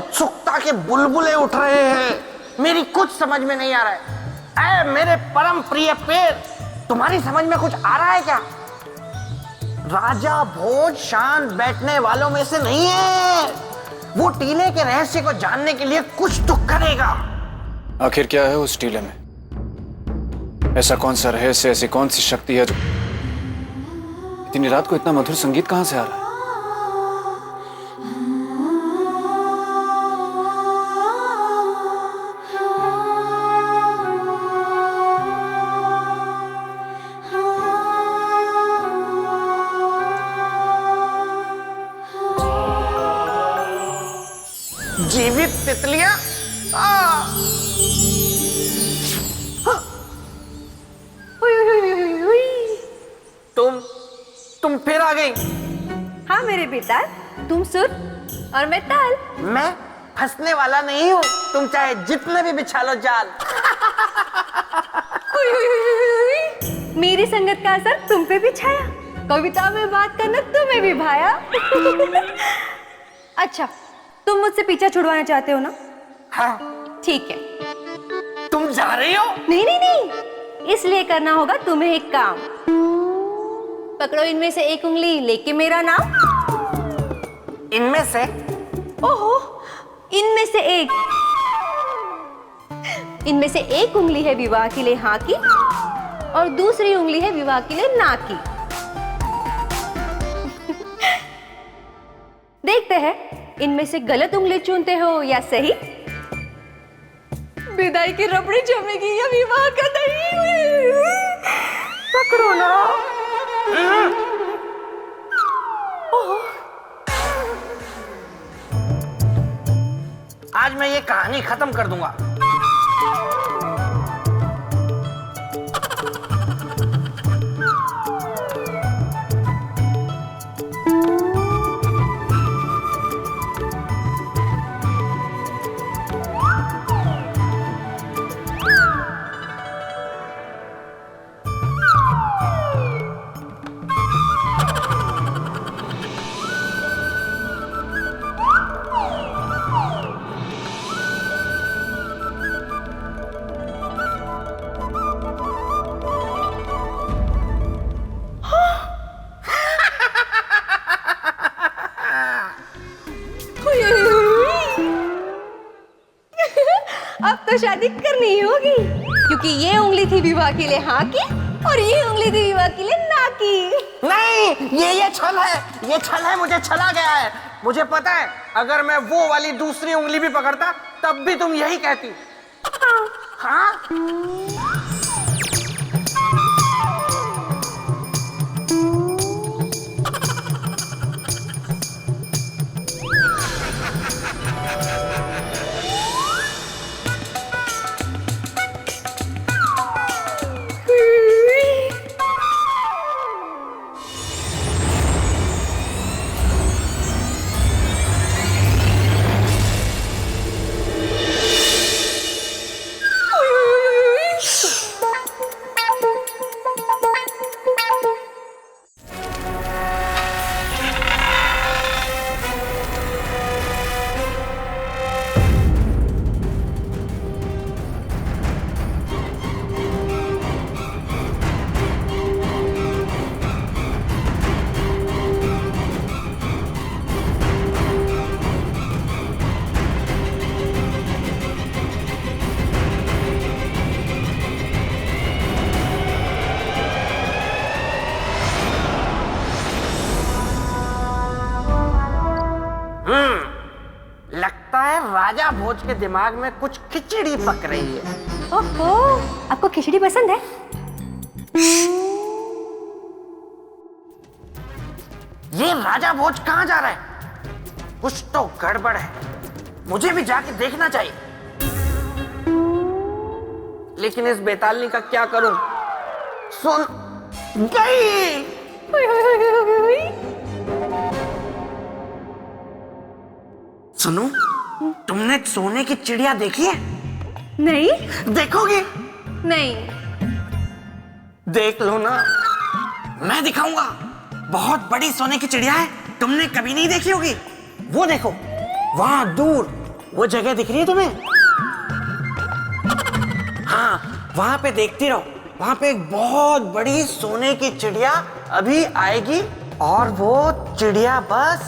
उत्सुकता के बुलबुले उठ रहे हैं। मेरी कुछ समझ में नहीं आ रहा है। ऐ मेरे परम प्रिय पेड़, तुम्हारी समझ में कुछ आ रहा है क्या? राजा भोज शांत बैठने वालों में से नहीं है। वो टीले के रहस्य को जानने के लिए कुछ तो करेगा। आखिर क्या है उस टीले में? ऐसा कौन सा रहस्य, ऐसी कौन सी शक्ति है जो इतनी रात को इतना मधुर संगीत कहां से आ रहा है? जीवित तितलियां? तुम फिर आ गई? हाँ मेरे बेटा, तुम सुर और मैं ताल। मैं फंसने वाला नहीं हूँ, तुम चाहे जितने भी बिछा लो जाल। मेरी संगत का असर तुम पे भी छाया, कविता में बात करना तुम्हें भी भाया। अच्छा, तुम मुझसे पीछा छुड़वाना चाहते हो ना? हाँ। ठीक है। तुम जा रही हो? नहीं नहीं नहीं, इसलिए करना होगा तुम्हें एक काम। पकड़ो इनमें से एक उंगली, लेके मेरा नाम। इनमें से? ओहो, इनमें से एक। इनमें से एक उंगली है विवाह के लिए हाँ की, और दूसरी उंगली है विवाह के लिए ना की। देखते हैं इनमें से गलत उंगली चुनते हो या सही। विदाई की रबड़ी जमेगी या विवाह का दही। पकड़ो ना। आज मैं ये कहानी खत्म कर दूंगा। अब तो शादी करनी ही होगी, क्योंकि ये उंगली थी विवाह के लिए हाँ की, और ये उंगली थी विवाह के लिए ना की। नहीं, ये छल है, ये छल है। मुझे छला गया है। मुझे पता है, अगर मैं वो वाली दूसरी उंगली भी पकड़ता तब भी तुम यही कहती। हाँ, हाँ? लगता है राजा भोज के दिमाग में कुछ खिचड़ी पक रही है। ओहो, आपको खिचड़ी पसंद है? ये राजा भोज कहाँ जा रहा है? कुछ तो गड़बड़ है, मुझे भी जाके देखना चाहिए। लेकिन इस बेतालनी का क्या करूं? सुन गई। सुनो, तुमने सोने की चिड़िया देखी है? नहीं। देखोगी? नहीं। देख लो ना, मैं दिखाऊंगा। बहुत बड़ी सोने की चिड़िया है, तुमने कभी नहीं देखी होगी। वो देखो, वहां दूर वो जगह दिख रही है तुम्हें? हाँ, वहां पे देखती रहो। वहां पे एक बहुत बड़ी सोने की चिड़िया अभी आएगी और वो चिड़िया बस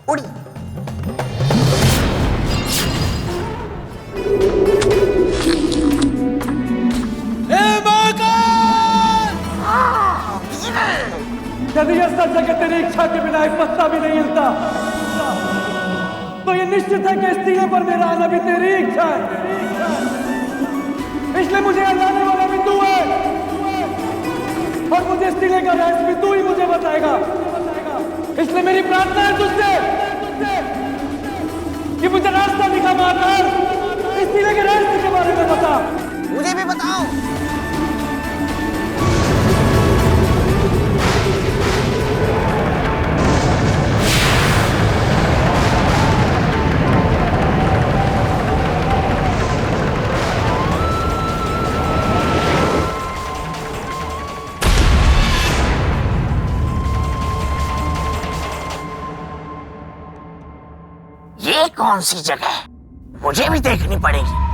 उड़ी। यदि यह सच है कि तेरी इच्छा के बिना एक पत्ता भी नहीं हिलता, तो ये निश्चित है कि इस टीले पर मेरा आना भी तेरी इच्छा है। इसलिए मुझे यहाँ लाने वाला भी तू है, और मुझे इस टीले का रहस्य भी तू ही मुझे बताएगा। इसलिए मेरी प्रार्थना है तुझसे कि मुझे रास्ता दिखा मातार, इस टीले के रहस्य के बारे में बता। मुझे भी बताओ। ये कौन सी जगह है? मुझे भी देखनी पड़ेगी।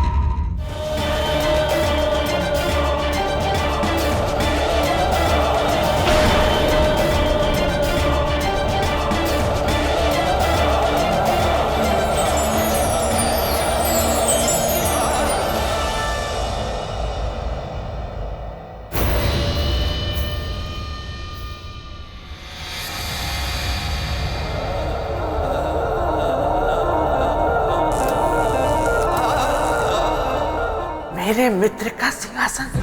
मेरे मित्र का सिंहासन।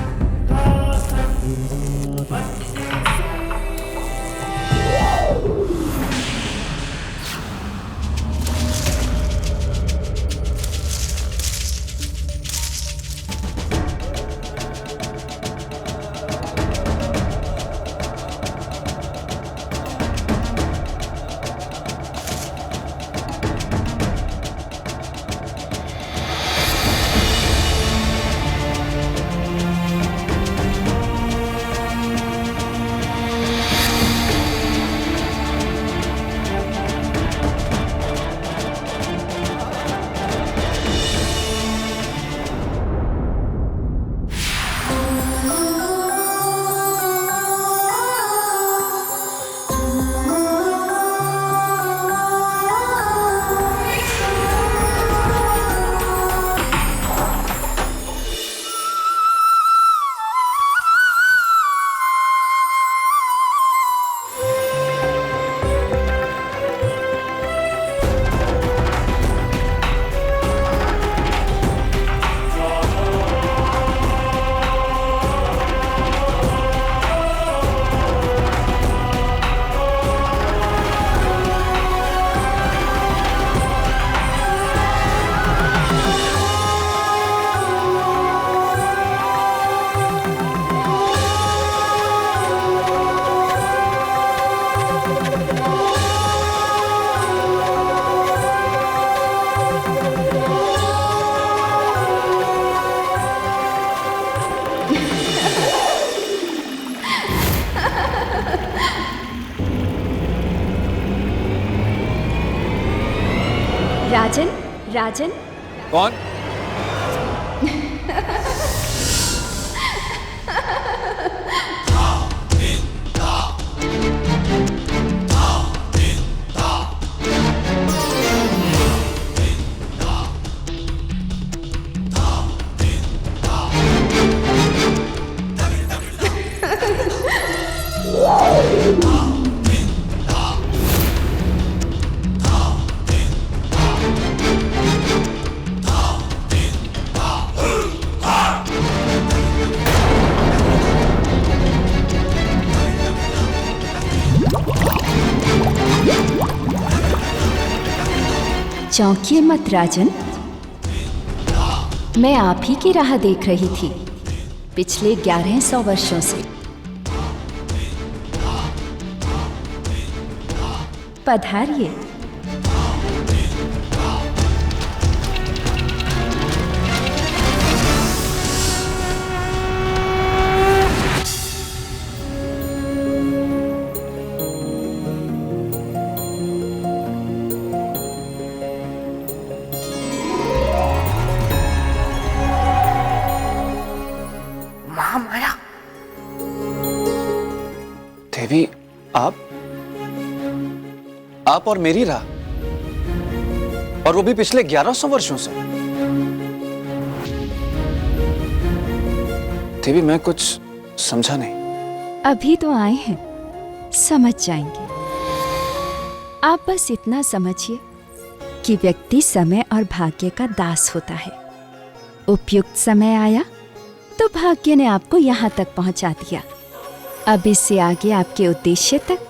राजन, राजन, कौन? चौंकिए मत राजन, मैं आप ही की राह देख रही थी पिछले 1100 वर्षों से। पधारिए। आप और मेरी राह, और वो भी पिछले 1100 वर्षों से। देवी, मैं कुछ समझा नहीं। अभी तो आए हैं, समझ जाएंगे। आप बस इतना समझिए कि व्यक्ति समय और भाग्य का दास होता है। उपयुक्त समय आया तो भाग्य ने आपको यहाँ तक पहुँचा दिया। अब इससे आगे आपके उद्देश्य तक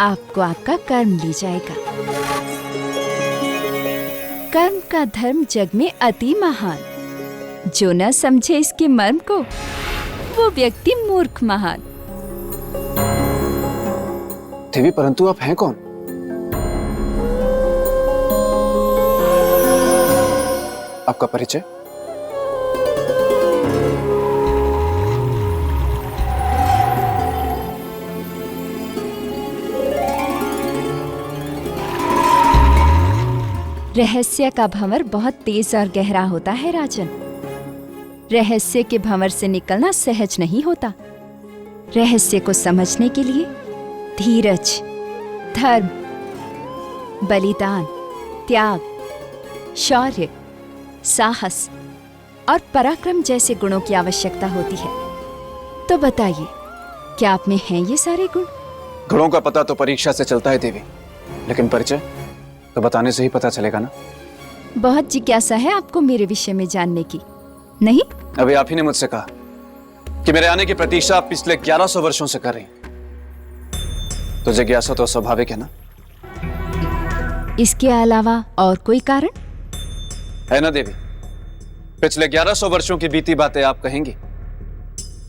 आपको आपका कर्म ले जाएगा। कर्म का धर्म जग में अति महान, जो न समझे इसके मर्म को वो व्यक्ति मूर्ख महान। देवी, परंतु आप हैं कौन? आपका परिचय? रहस्य का भंवर बहुत तेज और गहरा होता है राजन। रहस्य के भंवर से निकलना सहज नहीं होता। रहस्य को समझने के लिए धीरज, धर्म, बलिदान, त्याग, शौर्य, साहस और पराक्रम जैसे गुणों की आवश्यकता होती है। तो बताइए, क्या आप में हैं ये सारे गुण? गुणों का पता तो परीक्षा से चलता है देवी, लेकिन परिचय तो बताने से ही पता चलेगा ना। बहुत जिज्ञासा है आपको मेरे विषय में जानने की, नहीं? अभी आप ही ने मुझसे कहा कि मेरे आने की प्रतीक्षा आप पिछले 1100 वर्षों से कर रही हैं। तो जिज्ञासा तो स्वाभाविक है ना। इसके अलावा और कोई कारण है ना देवी? पिछले 1100 वर्षों की बीती बातें आप कहेंगी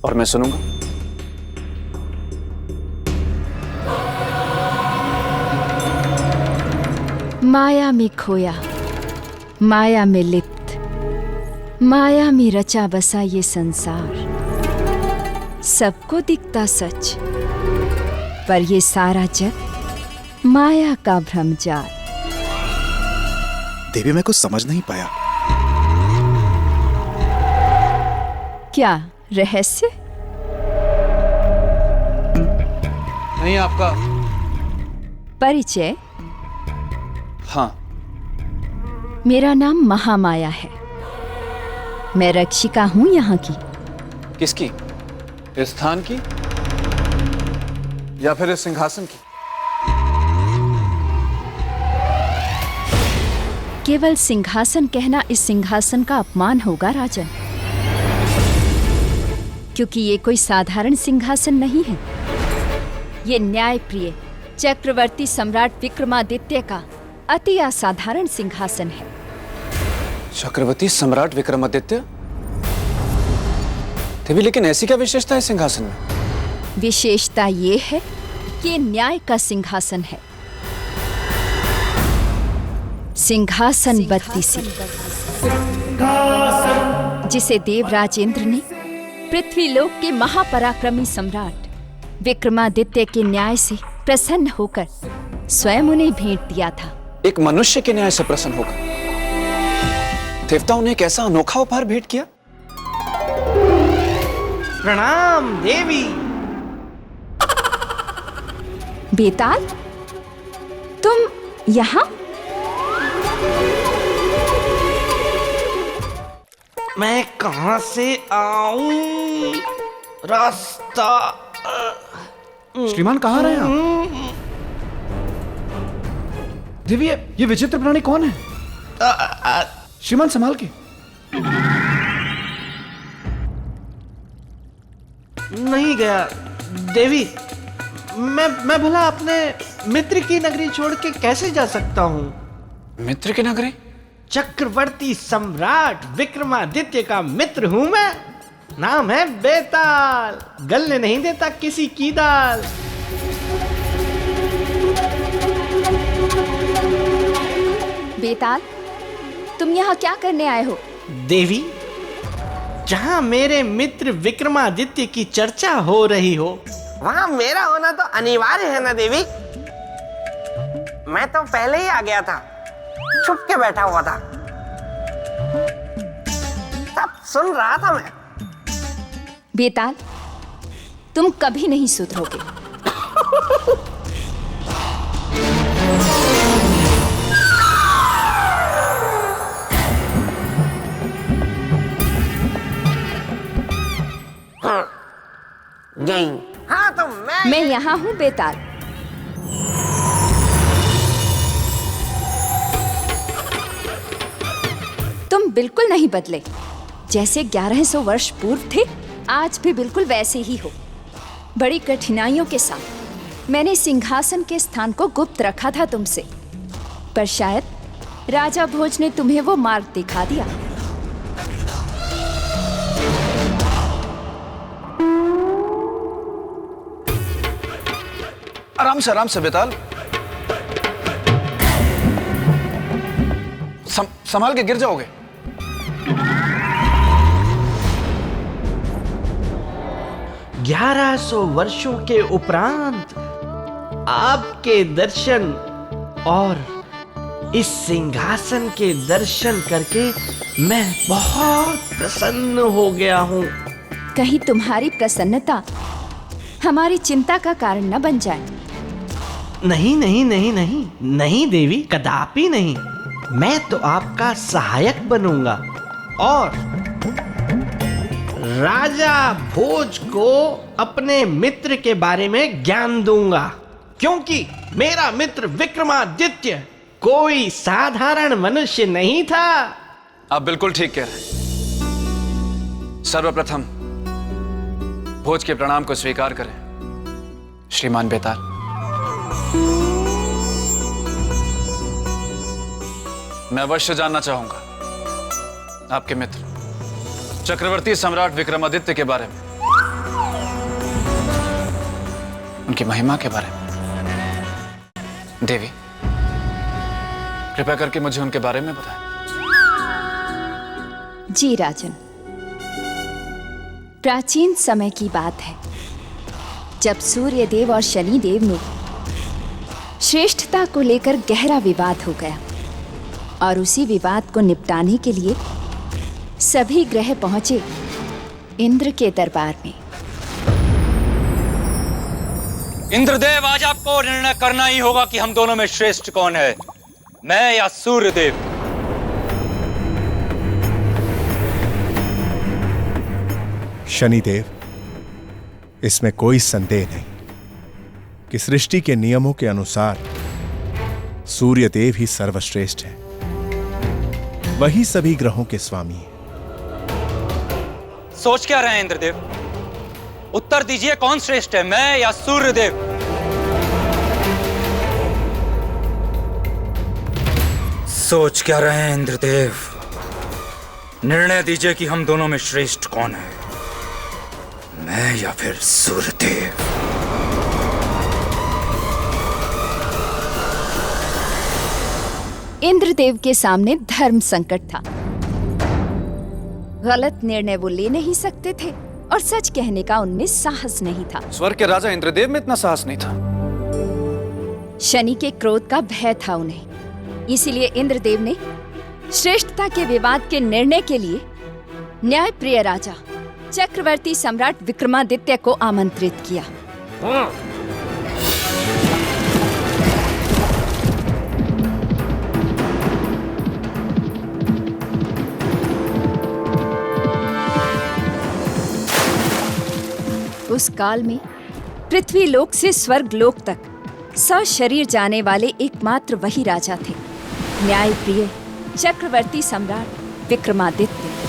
और मैं सुनूंगा। माया में खोया, माया में लिप्त, माया में रचा बसा ये संसार। सबको दिखता सच, पर ये सारा जग माया का भ्रमजाल। देवी, मैं कुछ समझ नहीं पाया। क्या रहस्य? नहीं, आपका परिचय? हाँ, मेरा नाम महामाया है। मैं रक्षिका हूं यहाँ की। किसकी? इस स्थान की या फिर इस सिंहासन की? केवल सिंहासन कहना इस सिंहासन का अपमान होगा राजन, क्योंकि ये कोई साधारण सिंहासन नहीं है। ये न्यायप्रिय चक्रवर्ती सम्राट विक्रमादित्य का अति असाधारण सिंहासन है। चक्रवर्ती सम्राट विक्रमादित्य? देवी, लेकिन ऐसी क्या विशेषता है सिंहासन में? विशेषता ये है कि न्याय का सिंहासन है। सिंहासन 32, जिसे देवराज इंद्र ने पृथ्वीलोक के महापराक्रमी सम्राट विक्रमादित्य के न्याय से प्रसन्न होकर स्वयं उन्हें भेंट दिया था। एक मनुष्य के न्याय से प्रसन्न होकर देवताओं ने एक ऐसा अनोखा उपहार भेंट किया। प्रणाम देवी। बेताल, तुम यहाँ? मैं कहां से आऊं? रास्ता। श्रीमान, कहाँ रहे आप? देवी, ये विचित्र प्राणी कौन है? श्रीमान, संभाल के। नहीं गया देवी। मैं भला अपने मित्र की नगरी छोड़ के कैसे जा सकता हूँ? मित्र की नगरी? चक्रवर्ती सम्राट विक्रमादित्य का मित्र हूँ मैं। नाम है बेताल, गलने नहीं देता किसी की दाल। बेताल, तुम यहाँ क्या करने आए हो? देवी, जहाँ मेरे मित्र विक्रमादित्य की चर्चा हो रही हो, वहाँ मेरा होना तो अनिवार्य है ना देवी। मैं तो पहले ही आ गया था, छुप के बैठा हुआ था, सब सुन रहा था मैं। बेताल, तुम कभी नहीं सुधरोगे। गई। हाँ तो मैं यहाँ हूँ बेताल। तुम बिल्कुल नहीं बदले। जैसे 1100 वर्ष पूर्व थे, आज भी बिल्कुल वैसे ही हो। बड़ी कठिनाइयों के साथ मैंने सिंहासन के स्थान को गुप्त रखा था तुमसे, पर शायद राजा भोज ने तुम्हें वो मार्ग दिखा दिया। आराम से बेताल। संभाल के गिर जाओगे। ग्यारह 1100 वर्षों के उपरांत आपके दर्शन और इस सिंहासन के दर्शन करके मैं बहुत प्रसन्न हो गया हूँ। कहीं तुम्हारी प्रसन्नता हमारी चिंता का कारण न बन जाए। नहीं नहीं नहीं नहीं नहीं देवी, कदापि नहीं। मैं तो आपका सहायक बनूंगा और राजा भोज को अपने मित्र के बारे में ज्ञान दूंगा, क्योंकि मेरा मित्र विक्रमादित्य कोई साधारण मनुष्य नहीं था। आप बिल्कुल ठीक कह रहे हैं। सर्वप्रथम भोज के प्रणाम को स्वीकार करें, श्रीमान बेताल। मैं अवश्य जानना चाहूंगा आपके मित्र चक्रवर्ती सम्राट विक्रमादित्य के बारे में, उनकी महिमा के बारे में। देवी, कृपया करके मुझे उनके बारे में बताएं। जी राजन, प्राचीन समय की बात है जब सूर्यदेव और शनिदेव में श्रेष्ठता को लेकर गहरा विवाद हो गया और उसी विवाद को निपटाने के लिए सभी ग्रह पहुंचे इंद्र के दरबार में। इंद्रदेव, आज आपको निर्णय करना ही होगा कि हम दोनों में श्रेष्ठ कौन है, मैं या सूर्यदेव। शनिदेव, इसमें कोई संदेह नहीं कि सृष्टि के नियमों के अनुसार सूर्यदेव ही सर्वश्रेष्ठ है। वही सभी ग्रहों के स्वामी हैं। सोच क्या रहे हैं इंद्रदेव? उत्तर दीजिए, कौन श्रेष्ठ है, मैं या सूर्यदेव? सोच क्या रहे हैं इंद्रदेव? निर्णय दीजिए कि हम दोनों में श्रेष्ठ कौन है, मैं या फिर सूर्यदेव? इंद्रदेव के सामने धर्म संकट था। गलत निर्णय वो ले नहीं सकते थे और सच कहने का उनमें साहस नहीं था। स्वर्ग के राजा इंद्रदेव में इतना साहस नहीं था। शनि के क्रोध का भय था उन्हें, इसीलिए इंद्रदेव ने श्रेष्ठता के विवाद के निर्णय के लिए न्यायप्रिय राजा चक्रवर्ती सम्राट विक्रमादित्य को आमंत्रित किया। उस काल में पृथ्वी लोक से स्वर्ग लोक तक सशरीर जाने वाले एकमात्र वही राजा थे, न्यायप्रिय चक्रवर्ती सम्राट विक्रमादित्य।